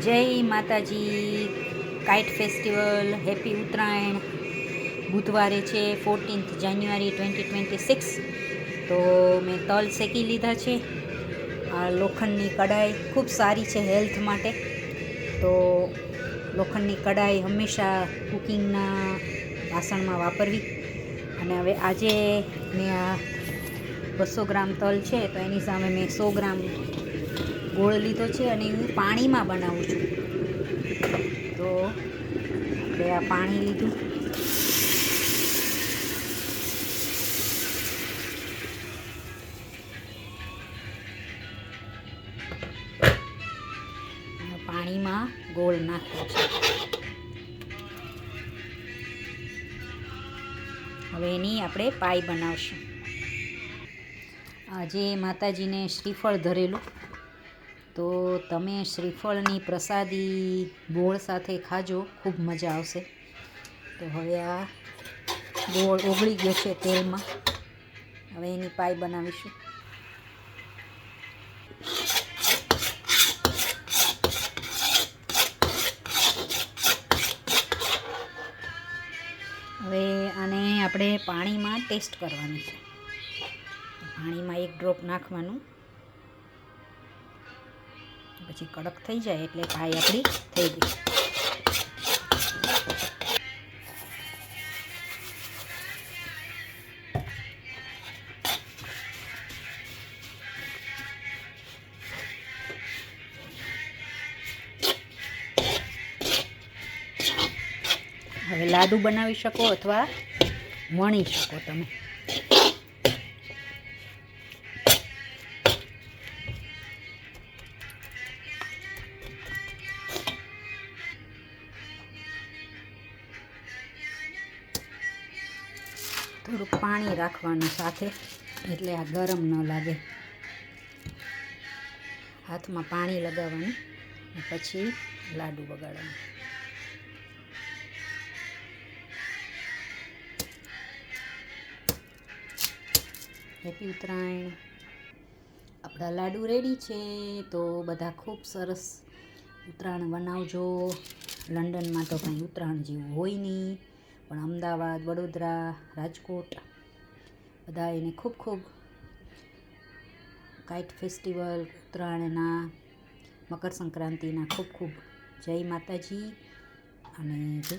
જય માતાજી. Kite festival happy Uttarayan. બુધવારે છે 14th જાન્યુઆરી 2026. તો મેં તલ શેકી લીધા છે. આ લોખંડની કડાઈ ખૂબ સારી છે હેલ્થ માટે. તો લોખંડની કડાઈ હંમેશા કુકિંગના વાસણમાં વાપરવી. અને હવે આજે મેં આ 200 ગ્રામ તલ છે તો એની સામે મેં 100 ગ્રામ ગોળ લીધો છે અને હું પાણીમાં બનાવું છું. તો આપણે આ પાણી લીધું. પાણીમાં ગોળ નાખ્યો છે. હવે એની આપણે પાઈ બનાવશું. આજે માતાજીને શ્રીફળ ધરેલું, તો તમે શ્રીફળની પ્રસાદી ગોળ સાથે ખાજો, ખૂબ મજા આવશે. તો હવે આ ગોળ ઓગળી ગયો છે તેલમાં. હવે એની પાઈ બનાવીશું. હવે આને આપણે પાણીમાં ટેસ્ટ કરવાની છે. પાણીમાં 1 ડ્રોપ નાખવાનું, પછી કડક થઈ જાય એટલે પાઈ આપણી થઈ ગઈ. હવે લાડુ બનાવી શકો અથવા વણી શકો તમે. થોડુંક પાણી રાખવાનું સાથે, એટલે આ ગરમ ન લાગે. હાથમાં પાણી લગાવવાનું અને પછી લાડુ વગાડવાનું. હેપી ઉત્તરાયણ. આપણા લાડુ રેડી છે. તો બધા ખૂબ સરસ ઉત્તરાયણ બનાવજો. લંડનમાં તો કંઈ ઉત્તરાયણ જેવું હોય નહીં, પણ અમદાવાદ, વડોદરા, રાજકોટ બધા એને ખૂબ ખૂબ કાઇટ ફેસ્ટિવલ, ઉત્તરાયણના, મકર સંક્રાંતિના ખૂબ ખૂબ જય માતાજી અને જય